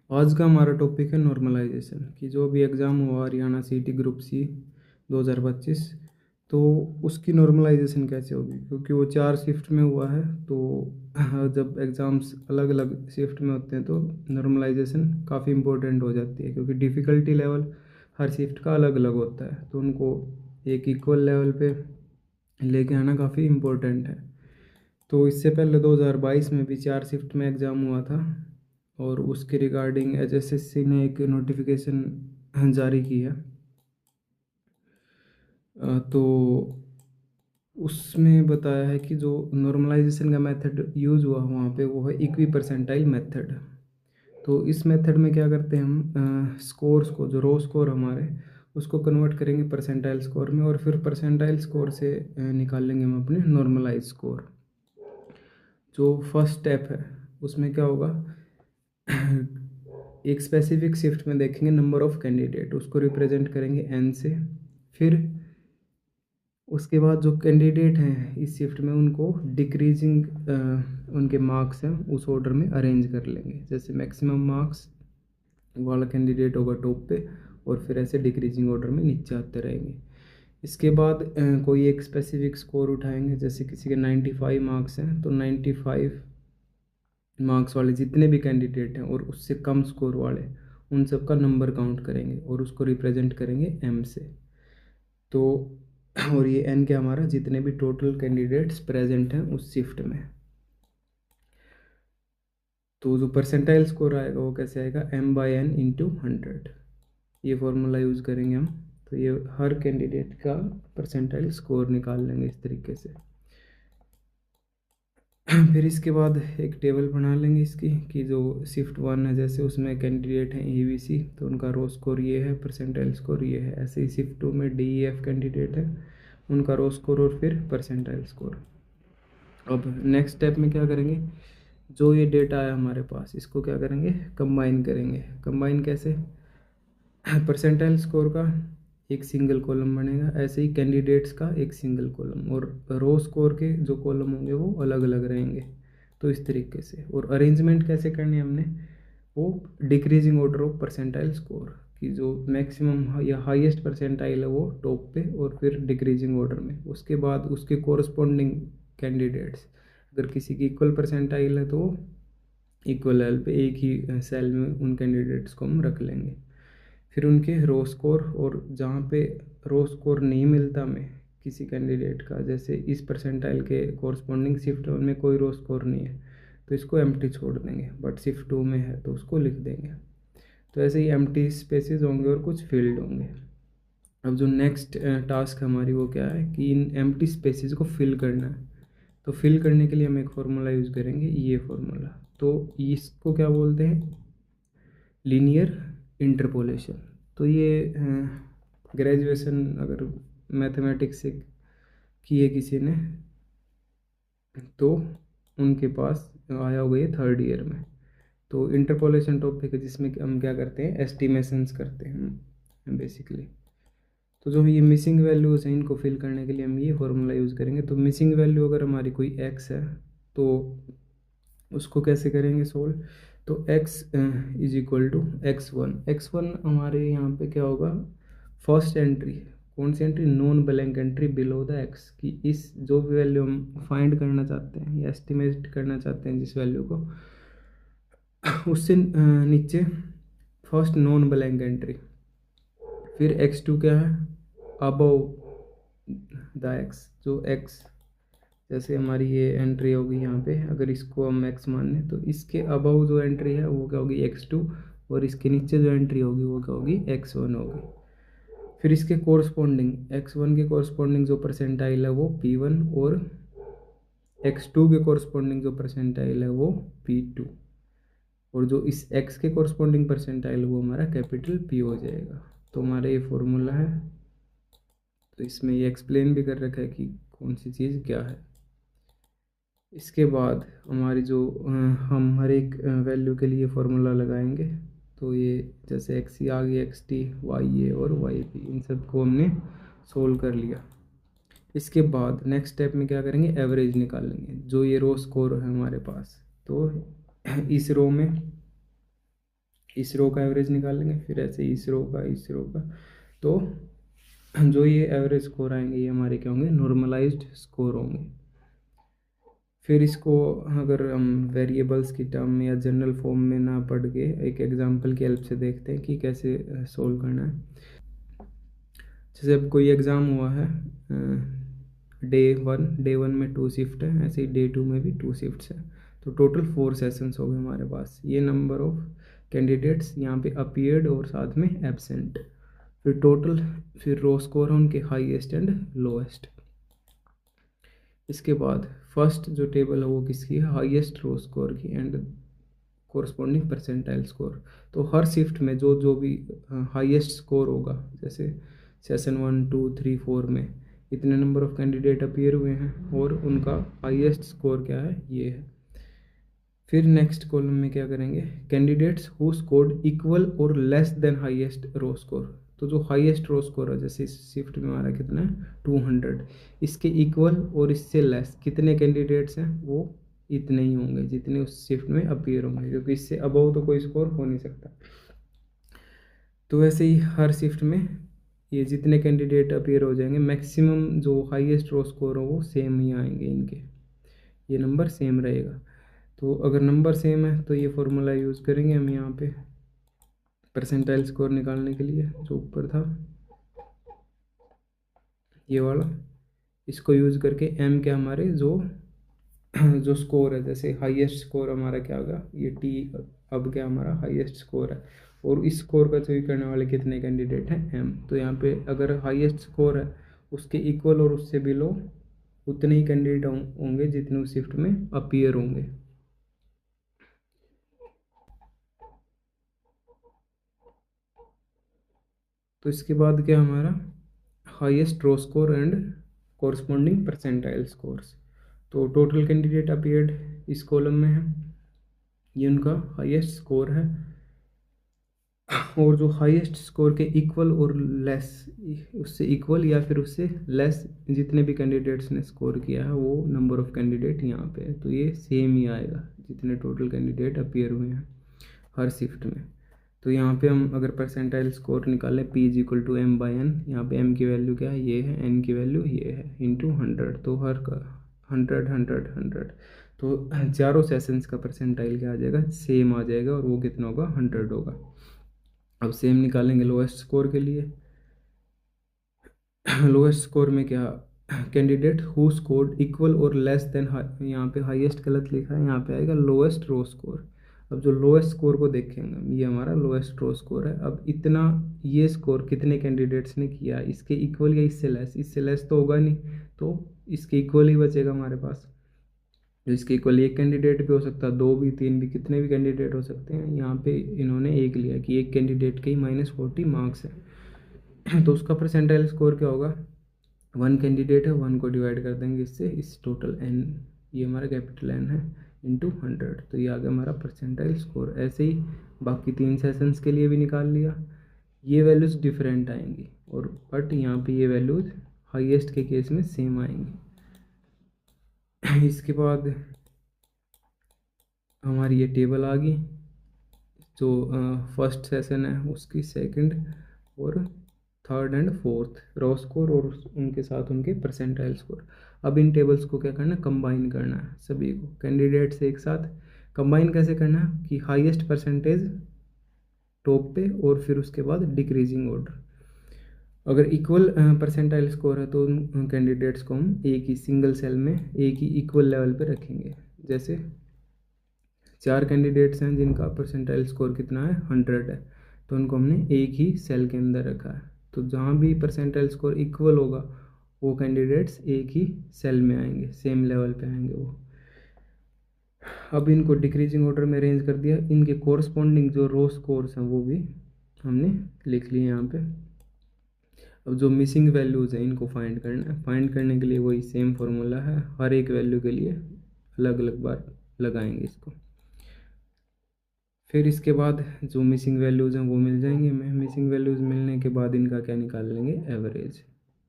आज का हमारा टॉपिक है नॉर्मलाइजेशन कि जो भी एग्ज़ाम हुआ हरियाणा सीटी ग्रुप सी 2025, तो उसकी नॉर्मलाइजेशन कैसे होगी, क्योंकि वो 4 शिफ्ट में हुआ है। तो जब एग्ज़ाम्स अलग अलग शिफ्ट में होते हैं तो नॉर्मलाइजेशन काफ़ी इम्पोर्टेंट हो जाती है, क्योंकि डिफ़िकल्टी लेवल हर शिफ्ट का अलग अलग होता है, तो उनको एक इक्वल लेवल पे लेके आना काफ़ी इम्पोर्टेंट है। तो इससे पहले 2022 में भी 4 शिफ्ट में एग्ज़ाम हुआ था, और उसके रिगार्डिंग एचएसएससी ने एक नोटिफिकेशन जारी की है। तो उसमें बताया है कि जो नॉर्मलाइजेशन का मेथड यूज़ हुआ वहाँ पे वो है इक्वी परसेंटाइल मेथड। तो इस मेथड में क्या करते हैं हम, स्कोर्स को, जो रो स्कोर हमारे, उसको कन्वर्ट करेंगे परसेंटाइल स्कोर में, और फिर परसेंटाइल स्कोर से निकालेंगे हम अपने नॉर्मलाइज स्कोर। जो फर्स्ट स्टेप है उसमें क्या होगा, एक स्पेसिफिक शिफ्ट में देखेंगे नंबर ऑफ कैंडिडेट, उसको रिप्रेजेंट करेंगे एन से। फिर उसके बाद जो कैंडिडेट हैं इस शिफ्ट में उनको डिक्रीजिंग उनके मार्क्स हैं उस ऑर्डर में अरेंज कर लेंगे। जैसे मैक्सिमम मार्क्स वाला कैंडिडेट होगा टॉप पे, और फिर ऐसे डिक्रीजिंग ऑर्डर में नीचे आते रहेंगे। इसके बाद कोई एक स्पेसिफिक स्कोर उठाएंगे। जैसे किसी के 95 मार्क्स हैं तो 95 मार्क्स वाले जितने भी कैंडिडेट हैं और उससे कम स्कोर वाले, उन सब का नंबर काउंट करेंगे और उसको रिप्रेजेंट करेंगे एम से। तो और ये एन के हमारा जितने भी टोटल कैंडिडेट्स प्रेजेंट हैं उस शिफ्ट में। तो जो परसेंटाइल स्कोर आएगा वो कैसे आएगा, m/n इंटू 100। ये फॉर्मूला यूज़ करेंगे हम। तो ये हर कैंडिडेट का परसेंटाइल स्कोर निकाल लेंगे इस तरीके से। फिर इसके बाद एक टेबल बना लेंगे इसकी, कि जो शिफ्ट 1 है जैसे उसमें कैंडिडेट हैं ABC, तो उनका रो स्कोर ये है, परसेंटाइल स्कोर ये है। ऐसे ही शिफ्ट 2 में DEF कैंडिडेट है, उनका रो स्कोर और फिर परसेंटाइल स्कोर। अब नेक्स्ट स्टेप में क्या करेंगे, जो ये डेटा है हमारे पास इसको क्या करेंगे, कंबाइन करेंगे। कंबाइन कैसे, परसेंटाइल स्कोर का एक सिंगल कॉलम बनेगा, ऐसे ही कैंडिडेट्स का एक सिंगल कॉलम, और रो स्कोर के जो कॉलम होंगे वो अलग अलग रहेंगे। तो इस तरीके से। और अरेंजमेंट कैसे करनी है हमने, वो decreasing order of percentile score, कि जो मैक्सिमम या हाईएस्ट परसेंटाइल है वो टॉप पे, और फिर डिक्रीजिंग ऑर्डर में। उसके बाद उसके कोरस्पॉन्डिंग कैंडिडेट्स, अगर किसी की इक्वल परसेंटाइल है तो इक्वल लेवल पे एक ही सेल में उन कैंडिडेट्स को हम रख लेंगे। फिर उनके रो स्कोर, और जहाँ पे रो स्कोर नहीं मिलता हमें किसी कैंडिडेट का, जैसे इस परसेंटाइल के कोरस्पॉन्डिंग शिफ्ट में कोई रो स्कोर नहीं है तो इसको एम्प्टी छोड़ देंगे, बट शिफ्ट 2 में है तो उसको लिख देंगे। तो ऐसे ही एम्प्टी स्पेसेस होंगे और कुछ फील्ड होंगे। अब जो नेक्स्ट टास्क हमारी वो क्या है, कि इन एम्प्टी स्पेसेस को फिल करना है। तो फिल करने के लिए हम एक फार्मूला यूज़ करेंगे, ये फार्मूला। तो इसको क्या बोलते हैं, लीनियर इंटरपोलेशन। तो ये ग्रेजुएशन अगर मैथमेटिक्स से की है किसी ने तो उनके पास आया होगा ये 3rd ईयर में। तो इंटरपोलेशन टॉपिक है जिसमें हम क्या करते हैं, एस्टिमेशंस करते हैं बेसिकली। तो जो ये मिसिंग वैल्यूज़ हैं इनको फिल करने के लिए हम ये फार्मूला यूज़ करेंगे। तो मिसिंग वैल्यू अगर हमारी कोई x है तो उसको कैसे करेंगे सोल्व, तो x is equal to x1 हमारे यहाँ पे क्या होगा, फर्स्ट एंट्री। कौन सी entry, non blank entry below the x, कि इस जो भी वैल्यू हम फाइंड करना चाहते हैं या एस्टिमेट करना चाहते हैं जिस वैल्यू को, उससे नीचे फर्स्ट नॉन ब्लैंक एंट्री। फिर x2 क्या है, अबव द x, जो x, जैसे हमारी ये एंट्री होगी यहाँ पे, अगर इसको हम x मान लें तो इसके अबव जो एंट्री है वो क्या होगी, x2, और इसके नीचे जो एंट्री होगी वो क्या होगी, x1 होगी। फिर इसके कोरस्पॉन्डिंग, x1 के कोरस्पॉन्डिंग जो परसेंटाइल है वो p1, और x2 के कोरस्पॉन्डिंग जो परसेंटाइल है वो p2, और जो इस x के कोरस्पॉन्डिंग परसेंटाइल वो हमारा कैपिटल P हो जाएगा। तो हमारा ये फॉर्मूला है। तो इसमें ये एक्सप्लेन भी कर रखा है कि कौन सी चीज़ क्या है। इसके बाद हमारी जो हम हर एक वैल्यू के लिए फॉर्मूला लगाएंगे। तो ये जैसे एक्स आ गई, XT, YA और YP, इन सब को हमने सोल्व कर लिया। इसके बाद नेक्स्ट स्टेप में क्या करेंगे, एवरेज निकालेंगे, जो ये रो स्कोर है हमारे पास। तो इस रो में इस रो का एवरेज निकालेंगे, फिर ऐसे इस रो का। तो जो ये एवरेज स्कोर आएंगे ये हमारे क्या होंगे, नॉर्मलाइज्ड स्कोर होंगे। फिर इसको अगर हम वेरिएबल्स की टर्म में या जनरल फॉर्म में ना पढ़ के एक एग्जांपल की हेल्प से देखते हैं कि कैसे सोल्व करना है। जैसे अब कोई एग्ज़ाम हुआ है, डे वन में 2 शिफ्ट है, ऐसे ही डे 2 में भी 2 शिफ्ट्स है, तो टोटल 4 सेशंस हो गए हमारे पास। ये नंबर ऑफ कैंडिडेट्स यहाँ पे अपीयर्ड और साथ में एब्सेंट, फिर टोटल, फिर रो स्कोर है उनके हाईएस्ट एंड लोएस्ट। इसके बाद फर्स्ट जो टेबल है वो किसकी है, हाईएस्ट रो स्कोर की एंड कोरस्पॉन्डिंग परसेंटाइल स्कोर। तो हर शिफ्ट में जो जो भी हाईएस्ट स्कोर होगा, जैसे सेशन 1 2 3 4 में इतने नंबर ऑफ कैंडिडेट अपीयर हुए हैं और उनका हाईएस्ट स्कोर क्या है, ये है। फिर नेक्स्ट कॉलम में क्या करेंगे, कैंडिडेट्स हु स्कोर्ड इक्वल और less than highest raw score. तो जो हाईएस्ट रो स्कोर है, जैसे इस शिफ्ट में हमारा कितना है 200, इसके इक्वल और इससे लेस कितने कैंडिडेट्स हैं, वो इतने ही होंगे जितने उस शिफ्ट में अपीयर होंगे, क्योंकि इससे अबव तो कोई स्कोर हो नहीं सकता। तो वैसे ही हर शिफ्ट में ये जितने कैंडिडेट अपीयर हो जाएंगे, मैक्सिमम जो हाईएस्ट रो स्कोर हो वो सेम ही आएंगे इनके, ये नंबर सेम रहेगा। तो अगर नंबर सेम है तो ये फॉर्मूला यूज़ करेंगे हम यहाँ पे परसेंटाइल स्कोर निकालने के लिए, जो ऊपर था ये वाला। इसको यूज़ करके एम के हमारे जो जो स्कोर है, जैसे हाईएस्ट स्कोर हमारा क्या होगा, ये टी अब क्या हमारा हाईएस्ट स्कोर है, और इस स्कोर का चेक करने वाले कितने कैंडिडेट हैं, एम। तो यहाँ पे अगर हाईएस्ट स्कोर है उसके इक्वल और उससे बिलो उतने ही कैंडिडेट होंगे जितने उस शिफ्ट में अपीयर होंगे। तो इसके बाद क्या हमारा highest raw score and corresponding percentile scores. तो टोटल कैंडिडेट अपीयर्ड इस कॉलम में है, ये उनका हाईएस्ट स्कोर है, और जो हाईएस्ट स्कोर के इक्वल और लेस, उससे इक्वल या फिर उससे लेस जितने भी कैंडिडेट्स ने स्कोर किया है वो नंबर ऑफ कैंडिडेट यहाँ पे है, तो ये सेम ही आएगा जितने टोटल कैंडिडेट अपीयर हुए हैं हर शिफ्ट में। तो यहाँ पे हम अगर परसेंटाइल स्कोर निकालें P is equal to M by N, यहाँ पे m की वैल्यू क्या है, ये है, n की वैल्यू ये है, इंटू 100। तो हर का 100 तो चारों सेशंस का परसेंटाइल क्या आ जाएगा, सेम आ जाएगा, और वो कितना होगा, 100 होगा। अब सेम निकालेंगे लोएस्ट स्कोर के लिए। लोएस्ट स्कोर में क्या, कैंडिडेट हु स्कोर्ड इक्वल और लेस देन, यहाँ पे हाईएस्ट गलत लिखा है, यहाँ पे आएगा लोएस्ट रो स्कोर। अब जो लोएस्ट स्कोर को देखेंगे, ये हमारा लोएस्ट रो स्कोर है। अब इतना ये स्कोर कितने कैंडिडेट्स ने किया, इसके इक्वल या इससे लेस तो होगा नहीं, तो इसके इक्वल ही बचेगा हमारे पास। जो इसके इक्वल एक कैंडिडेट भी हो सकता है, दो भी, तीन भी, कितने भी कैंडिडेट हो सकते हैं। यहाँ पे इन्होंने एक लिया कि एक कैंडिडेट के ही -40 मार्क्स है। तो उसका परसेंटाइल स्कोर क्या होगा, 1 कैंडिडेट है, 1 को डिवाइड कर देंगे इससे, इस टोटल n, ये हमारा कैपिटल N है, इंटू 100, तो ये आ गया हमारा परसेंटाइल स्कोर। ऐसे ही बाकी 3 सेशंस के लिए भी निकाल लिया। ये वैल्यूज़ डिफरेंट आएंगी, और बट यहाँ पे ये वैल्यूज़ हाईएस्ट के केस में सेम आएंगी। इसके बाद हमारी ये टेबल आ गई, जो फर्स्ट सेशन है उसकी सेकंड और third and fourth raw score और उनके साथ उनके परसेंटाइल स्कोर। अब इन टेबल्स को क्या करना है, कंबाइन करना है, सभी को कैंडिडेट से एक साथ कंबाइन कैसे करना है, कि हाईएस्ट परसेंटेज टॉप पे और फिर उसके बाद डिक्रीजिंग ऑर्डर। अगर इक्वल परसेंटाइल स्कोर है तो उन कैंडिडेट्स को हम एक ही सिंगल सेल में एक ही इक्वल लेवल पे रखेंगे। जैसे 4 कैंडिडेट्स हैं जिनका परसेंटाइल स्कोर कितना है, 100 है, तो उनको हमने एक ही सेल के अंदर रखा है। तो जहाँ भी परसेंटाइल स्कोर इक्वल होगा वो कैंडिडेट्स एक ही सेल में आएंगे, सेम लेवल पे आएंगे वो। अब इनको डिक्रीजिंग ऑर्डर में अरेंज कर दिया, इनके कोरस्पॉन्डिंग जो रो स्कोर्स हैं वो भी हमने लिख लिए यहाँ पे। अब जो मिसिंग वैल्यूज़ हैं इनको फाइंड करना है। फाइंड करने के लिए वही सेम फार्मूला है, हर एक वैल्यू के लिए अलग अलग बार लगाएंगे इसको। फिर इसके बाद जो मिसिंग वैल्यूज़ हैं वो मिल जाएंगे हमें। मिसिंग वैल्यूज़ मिलने के बाद इनका क्या निकाल लेंगे, एवरेज।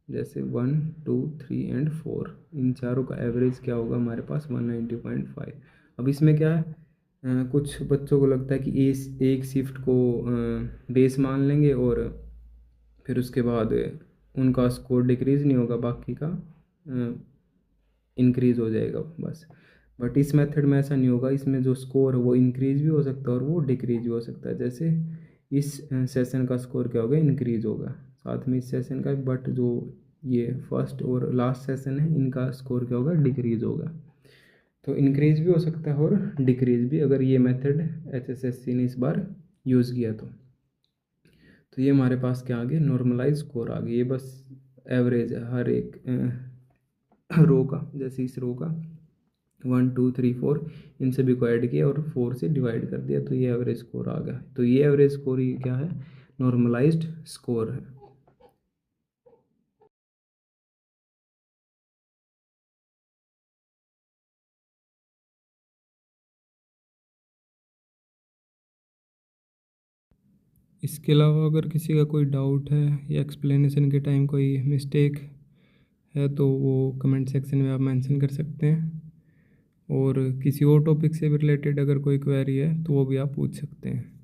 जैसे 1 2 3 एंड 4, इन चारों का एवरेज क्या होगा हमारे पास, 190.5। अब इसमें क्या है, कुछ बच्चों को लगता है कि एक शिफ्ट को बेस मान लेंगे और फिर उसके बाद उनका स्कोर डिक्रीज़ नहीं होगा, बाकी का इंक्रीज़ हो जाएगा बस। बट इस मेथड में ऐसा नहीं होगा, इसमें जो स्कोर है वो इंक्रीज़ भी हो सकता है और वो डिक्रीज़ भी हो सकता है। जैसे इस सेशन का स्कोर क्या होगा, इंक्रीज़ होगा, साथ में इस सेशन का, बट जो ये फर्स्ट और लास्ट सेशन है इनका स्कोर क्या होगा, डिक्रीज़ होगा। तो इंक्रीज़ भी हो सकता है और डिक्रीज़ भी, अगर ये मेथड HSSC ने इस बार यूज़ किया तो ये हमारे पास क्या आ गया, नॉर्मलाइज स्कोर आ गया। ये बस एवरेज है हर एक रो का, जैसे इस रो का 1 2 3 4 इन सभी को ऐड किया और 4 से डिवाइड कर दिया, तो ये एवरेज स्कोर आ गया। तो ये एवरेज स्कोर ही क्या है, नॉर्मलाइज्ड स्कोर है। इसके अलावा अगर किसी का कोई डाउट है या एक्सप्लेनेशन के टाइम कोई मिस्टेक है तो वो कमेंट सेक्शन में आप मेंशन कर सकते हैं, और किसी और टॉपिक से भी रिलेटेड अगर कोई क्वेरी है तो वो भी आप पूछ सकते हैं।